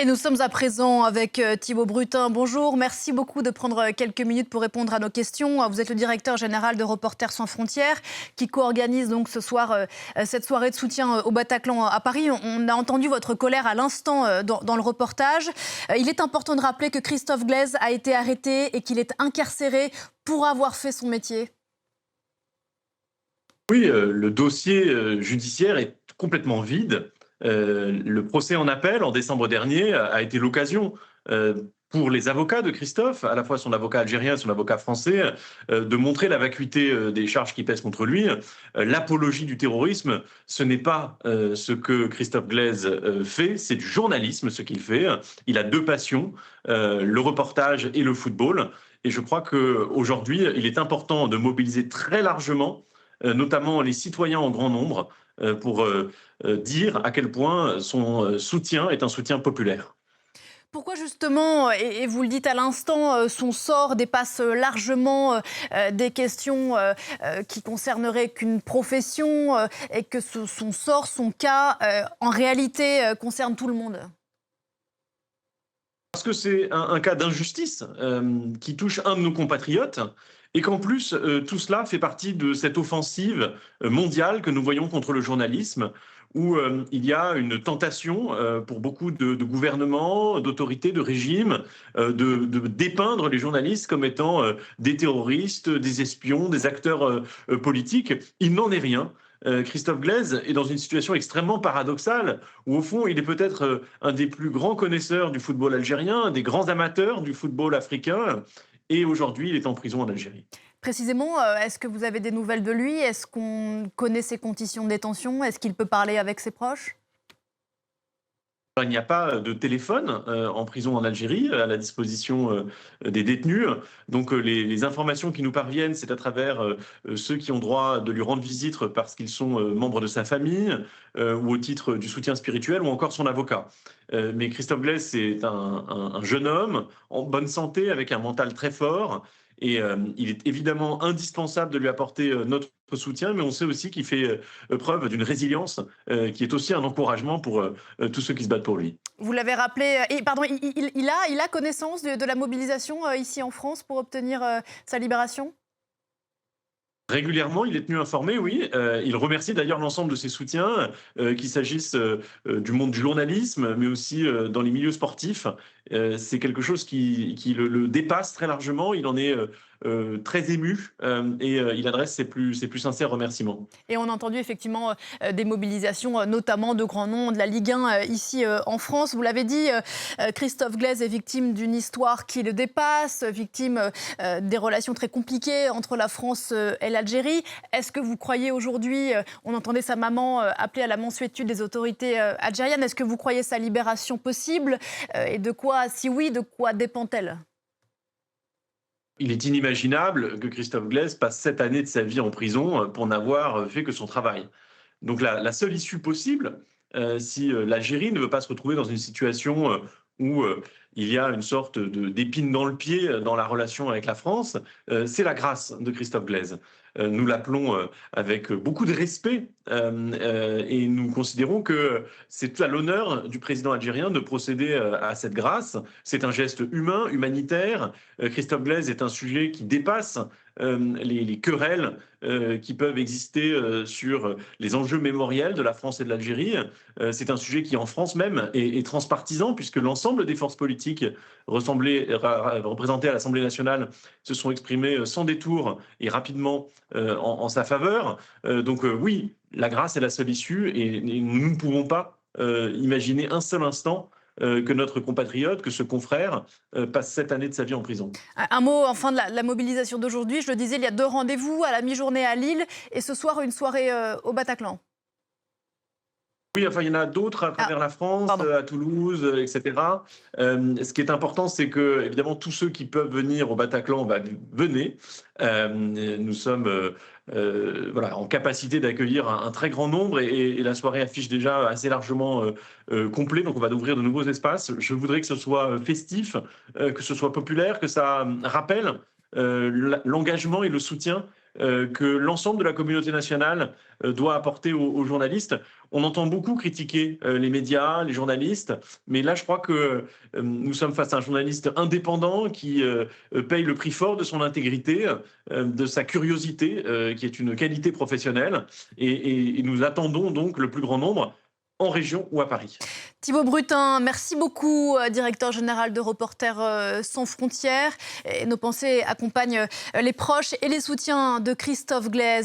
Et nous sommes à présent avec Thibaut Brutin. Bonjour, merci beaucoup de prendre quelques minutes pour répondre à nos questions. Vous êtes le directeur général de Reporters sans frontières qui co-organise donc ce soir cette soirée de soutien au Bataclan à Paris. On a entendu votre colère à l'instant dans le reportage. Il est important de rappeler que Christophe Glaise a été arrêté et qu'il est incarcéré pour avoir fait son métier. Oui, le dossier judiciaire est complètement vide. Le procès en appel en décembre dernier a été l'occasion pour les avocats de Christophe, à la fois son avocat algérien et son avocat français, de montrer la vacuité des charges qui pèsent contre lui. L'apologie du terrorisme, ce n'est pas ce que Christophe Glaise fait, c'est du journalisme ce qu'il fait. Il a deux passions, le reportage et le football. Et je crois qu'aujourd'hui, il est important de mobiliser très largement notamment les citoyens en grand nombre, pour dire à quel point son soutien est un soutien populaire. Pourquoi justement, et vous le dites à l'instant, son sort dépasse largement des questions qui concerneraient qu'une profession et que son sort, son cas, en réalité, concerne tout le monde? Parce que c'est un cas d'injustice qui touche un de nos compatriotes et qu'en plus, tout cela fait partie de cette offensive mondiale que nous voyons contre le journalisme, où il y a une tentation pour beaucoup de gouvernements, d'autorités, de régimes, de dépeindre les journalistes comme étant des terroristes, des espions, des acteurs politiques. Il n'en est rien. Christophe Glaise est dans une situation extrêmement paradoxale, où au fond, il est peut-être un des plus grands connaisseurs du football algérien, un des grands amateurs du football africain, et aujourd'hui, il est en prison en Algérie. Précisément, est-ce que vous avez des nouvelles de lui? Est-ce qu'on connaît ses conditions de détention? Est-ce qu'il peut parler avec ses proches? Il n'y a pas de téléphone en prison en Algérie à la disposition des détenus. Donc les informations qui nous parviennent, c'est à travers ceux qui ont droit de lui rendre visite parce qu'ils sont membres de sa famille ou au titre du soutien spirituel ou encore son avocat. Mais Christophe Glaise, c'est un jeune homme en bonne santé avec un mental très fort. Et il est évidemment indispensable de lui apporter notre soutien, mais on sait aussi qu'il fait preuve d'une résilience qui est aussi un encouragement pour tous ceux qui se battent pour lui. Vous l'avez rappelé, et pardon, il a connaissance de la mobilisation ici en France pour obtenir sa libération? Régulièrement, il est tenu informé, oui. Il remercie d'ailleurs l'ensemble de ses soutiens, qu'il s'agisse du monde du journalisme, mais aussi dans les milieux sportifs. C'est quelque chose qui le dépasse très largement. Il en est très ému et il adresse ses plus sincères remerciements. Et on a entendu effectivement des mobilisations, notamment de grands noms de la Ligue 1 ici en France. Vous l'avez dit, Christophe Glaise est victime d'une histoire qui le dépasse, victime des relations très compliquées entre la France et l'Algérie. Est-ce que vous croyez aujourd'hui, on entendait sa maman appeler à la mansuétude des autorités algériennes, est-ce que vous croyez sa libération possible? Et de quoi, si oui, de quoi dépend-elle? Il est inimaginable que Christophe Glaise passe 7 années de sa vie en prison pour n'avoir fait que son travail. Donc la seule issue possible, si l'Algérie ne veut pas se retrouver dans une situation où il y a une sorte d'épine dans le pied dans la relation avec la France, c'est la grâce de Christophe Glaise. Nous l'appelons avec beaucoup de respect et nous considérons que c'est à l'honneur du président algérien de procéder à cette grâce. C'est un geste humain, humanitaire. Christophe Glaise est un sujet qui dépasse les querelles qui peuvent exister sur les enjeux mémoriels de la France et de l'Algérie. C'est un sujet qui, en France même, est transpartisan, puisque l'ensemble des forces politiques représentées à l'Assemblée nationale se sont exprimées sans détour et rapidement en sa faveur. Donc oui, la grâce est la seule issue et nous ne pouvons pas imaginer un seul instant que notre compatriote, que ce confrère, passe 7 années de sa vie en prison. Un mot enfin de la mobilisation d'aujourd'hui. Je le disais, il y a 2 rendez-vous à la mi-journée à Lille et ce soir une soirée au Bataclan. Oui, enfin, il y en a d'autres à travers la France, Pardon. à Toulouse, etc. Ce qui est important, c'est que, évidemment, tous ceux qui peuvent venir au Bataclan, bah, venez. Nous sommes voilà, en capacité d'accueillir un très grand nombre et la soirée affiche déjà assez largement complet. Donc, on va ouvrir de nouveaux espaces. Je voudrais que ce soit festif, que ce soit populaire, que ça rappelle l'engagement et le soutien que l'ensemble de la communauté nationale doit apporter aux journalistes. On entend beaucoup critiquer les médias, les journalistes, mais là, je crois que nous sommes face à un journaliste indépendant qui paye le prix fort de son intégrité, de sa curiosité, qui est une qualité professionnelle, et nous attendons donc le plus grand nombre en région ou à Paris. Thibault Brutin, merci beaucoup, directeur général de Reporters sans frontières. Et nos pensées accompagnent les proches et les soutiens de Christophe Glaise.